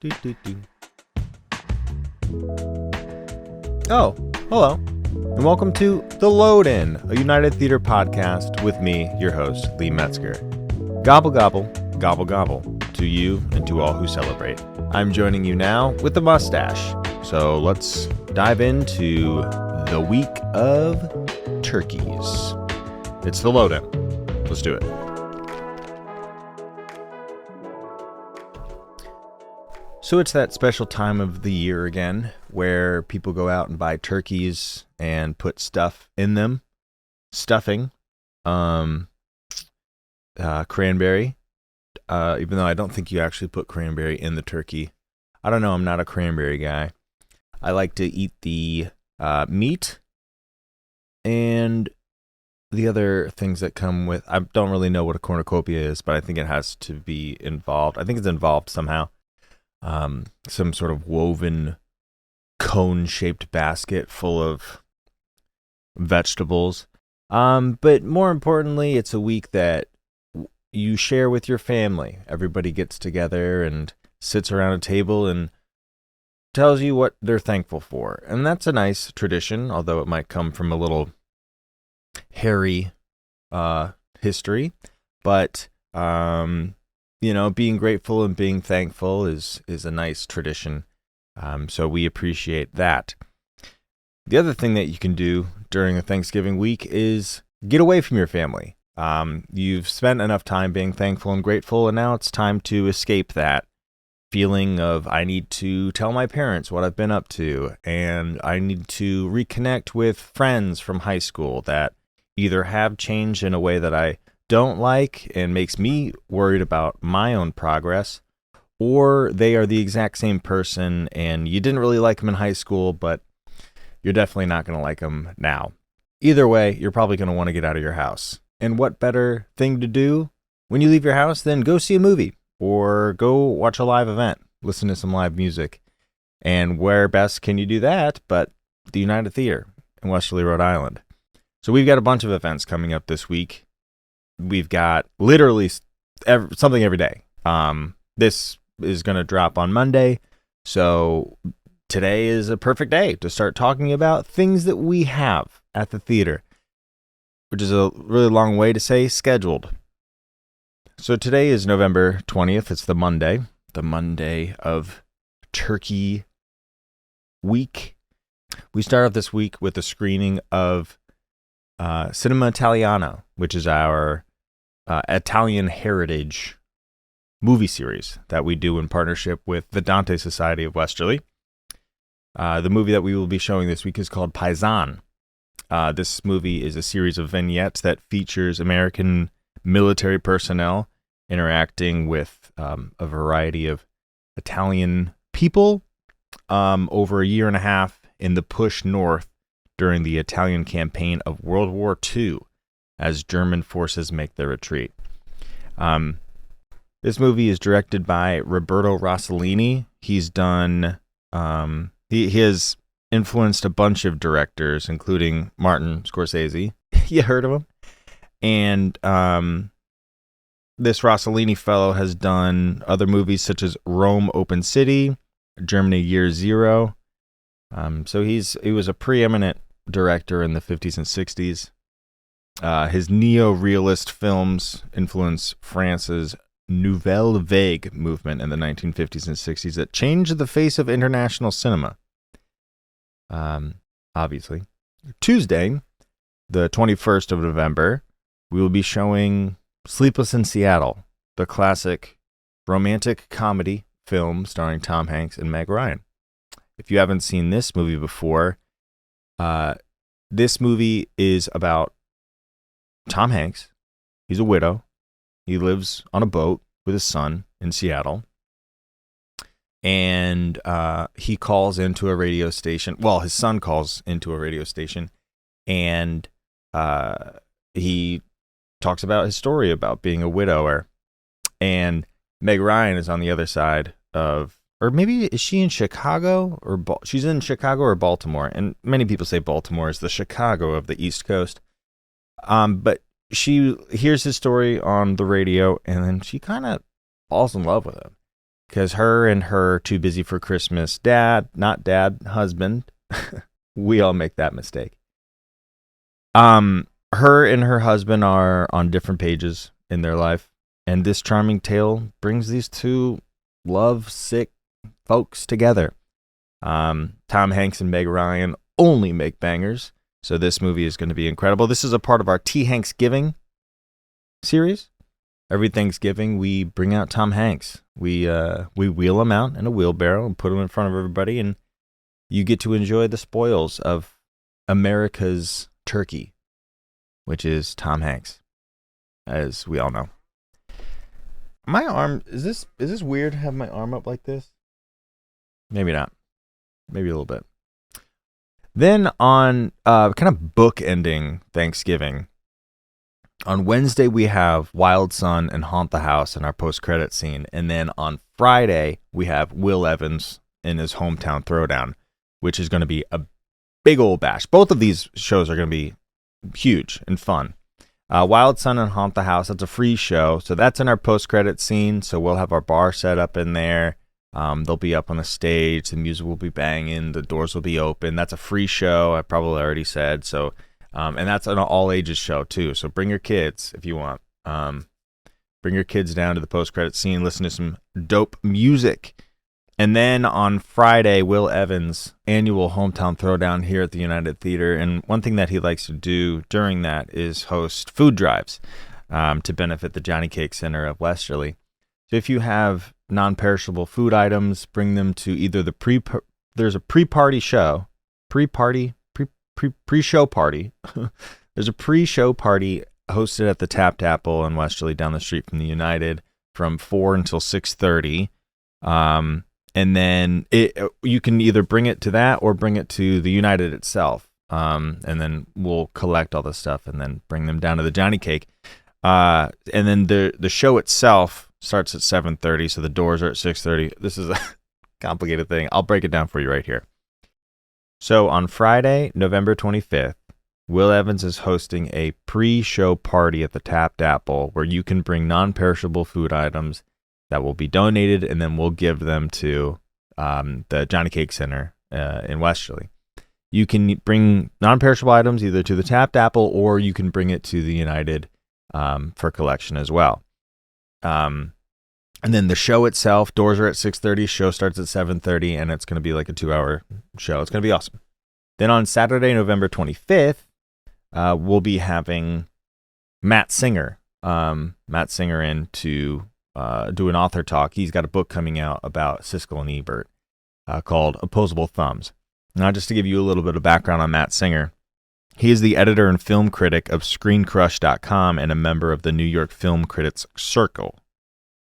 Do, do, do. Oh, hello, and welcome to The Load-In, a United Theater podcast with me, your host, Lee Metzger. Gobble, gobble, gobble, gobble, to you and to all who celebrate. I'm joining you now with the mustache, so let's dive into the week of turkeys. It's The Load-In. Let's do it. So it's that special time of the year again where people go out and buy turkeys and put stuff in them. Stuffing. Cranberry. Even though I don't think you actually put cranberry in the turkey. I don't know. I'm not a cranberry guy. I like to eat the meat and the other things that come with. I don't really know what a cornucopia is, but I think it has to be involved. I think it's involved somehow. Some sort of woven cone-shaped basket full of vegetables. But more importantly, it's a week that you share with your family. Everybody gets together and sits around a table and tells you what they're thankful for. And that's a nice tradition, although it might come from a little hairy history. But being grateful and being thankful is a nice tradition. So we appreciate that. The other thing that you can do during a Thanksgiving week is get away from your family. You've spent enough time being thankful and grateful, and now it's time to escape that feeling of I need to tell my parents what I've been up to, and I need to reconnect with friends from high school that either have changed in a way that I don't like and makes me worried about my own progress, or they are the exact same person and you didn't really like them in high school, but you're definitely not going to like them now. Either way, you're probably going to want to get out of your house. And what better thing to do when you leave your house than go see a movie or go watch a live event, listen to some live music. And where best can you do that but the United Theater in Westerly, Rhode Island? So we've got a bunch of events coming up this week. We've got literally something every day. This is going to drop on Monday, so today is a perfect day to start talking about things that we have at the theater, which is a really long way to say scheduled. So today is November 20th. It's the Monday of Turkey Week. We start off this week with a screening of Cinema Italiano, which is our Italian heritage movie series that we do in partnership with the Dante Society of Westerly. The movie that we will be showing this week is called Paisan. This movie is a series of vignettes that features American military personnel interacting with a variety of Italian people over a year and a half in the push north during the Italian campaign of World War II as German forces make their retreat. This movie is directed by Roberto Rossellini. He's done, he has influenced a bunch of directors, including Martin Scorsese. You heard of him? And this Rossellini fellow has done other movies such as Rome Open City, Germany Year Zero. So he was a preeminent director in the 50s and 60s. His neo-realist films influenced France's Nouvelle Vague movement in the 1950s and 60s that changed the face of international cinema. Obviously. Tuesday, the 21st of November, we will be showing Sleepless in Seattle, the classic romantic comedy film starring Tom Hanks and Meg Ryan. If you haven't seen this movie before, this movie is about Tom Hanks. He's a widow. He lives on a boat with his son in Seattle. And he calls into a radio station. Well, his son calls into a radio station. And he talks about his story about being a widower. And Meg Ryan is on the other side of, or maybe is she in Chicago? Or she's in Chicago or Baltimore. And many people say Baltimore is the Chicago of the East Coast. But she hears his story on the radio, and then she kind of falls in love with him. because her and her too busy for Christmas husband. We all make that mistake. Her and her husband are on different pages in their life, and this charming tale brings these two love-sick folks together. Tom Hanks and Meg Ryan only make bangers, so this movie is going to be incredible. This is a part of our T.Hanksgiving series. Every Thanksgiving, we bring out Tom Hanks. We wheel him out in a wheelbarrow and put him in front of everybody, and you get to enjoy the spoils of America's turkey, which is Tom Hanks, as we all know. My arm, is this weird to have my arm up like this? Maybe not. Maybe a little bit. Then on kind of book-ending Thanksgiving, on Wednesday we have Wild Son and Haunt the House in our post-credit scene. And then on Friday, we have Will Evans in his hometown throwdown, which is going to be a big old bash. Both of these shows are going to be huge and fun. Wild Son and Haunt the House, that's a free show. So that's in our post-credit scene. So we'll have our bar set up in there. They'll be up on the stage. The music will be banging. The doors will be open. That's a free show. I probably already said. So, and that's an all-ages show, too. So bring your kids if you want. Bring your kids down to the post-credit scene. Listen to some dope music. And then on Friday, Will Evans' annual hometown throwdown here at the United Theater. And one thing that he likes to do during that is host food drives to benefit the Johnny Cake Center of Westerly. So if you have non-perishable food items, bring them to either there's a pre-party show, pre-show party. There's a pre-show party hosted at the Tapped Apple in Westerly down the street from the United from 4 until 6:30. And then you can either bring it to that or bring it to the United itself. And then we'll collect all the stuff and then bring them down to the Johnny Cake. And then the show itself starts at 7:30, so the doors are at 6:30. This is a complicated thing. I'll break it down for you right here. So on Friday, November 25th, Will Evans is hosting a pre-show party at the Tapped Apple where you can bring non-perishable food items that will be donated, and then we'll give them to the Johnny Cake Center in Westerly. You can bring non-perishable items either to the Tapped Apple or you can bring it to the United for collection as well. And then the show itself, doors are at 6:30, show starts at 7:30, and it's going to be like a 2-hour show. It's going to be awesome. Then on Saturday, November 25th, we'll be having Matt Singer in to do an author talk. He's got a book coming out about Siskel and Ebert called Opposable Thumbs. Now, just to give you a little bit of background on Matt Singer, he is the editor and film critic of ScreenCrush.com and a member of the New York Film Critics Circle.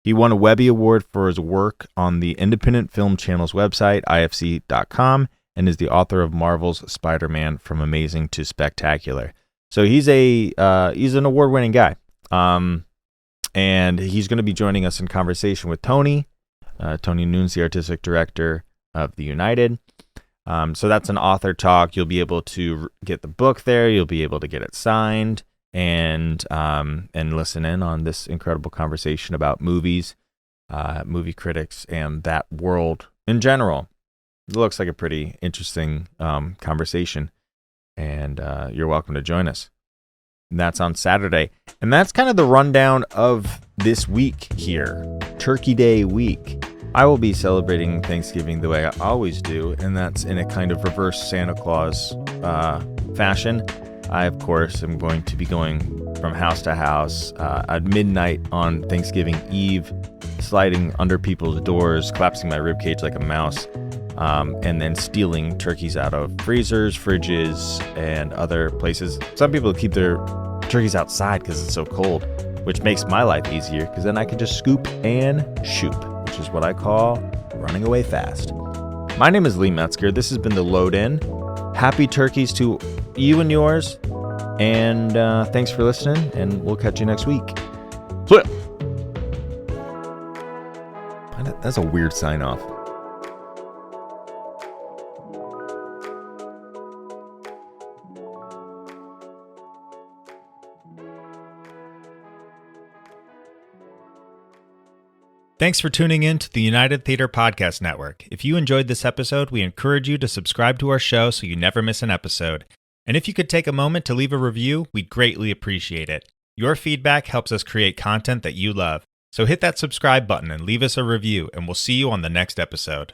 He won a Webby Award for his work on the independent film channel's website, ifc.com, and is the author of Marvel's Spider-Man From Amazing to Spectacular. So he's an award-winning guy. And he's going to be joining us in conversation with Tony. Tony Nunes, the artistic director of the United. So that's an author talk. You'll be able to get the book there. You'll be able to get it signed and listen in on this incredible conversation about movies, movie critics, and that world in general. It looks like a pretty interesting conversation, and you're welcome to join us. And that's on Saturday. And that's kind of the rundown of this week here, Turkey Day week. I will be celebrating Thanksgiving the way I always do, and that's in a kind of reverse Santa Claus fashion. I, of course, am going to be going from house to house at midnight on Thanksgiving Eve, sliding under people's doors, collapsing my ribcage like a mouse, and then stealing turkeys out of freezers, fridges, and other places. Some people keep their turkeys outside because it's so cold, which makes my life easier because then I can just scoop and shoot, which is what I call running away fast. My name is Lee Metzger. This has been The Load In. Happy turkeys to you and yours, and thanks for listening, and we'll catch you next week. That's a weird sign-off. Thanks for tuning in to the United Theater Podcast Network. If you enjoyed this episode, we encourage you to subscribe to our show so you never miss an episode. And if you could take a moment to leave a review, we'd greatly appreciate it. Your feedback helps us create content that you love. So hit that subscribe button and leave us a review, and we'll see you on the next episode.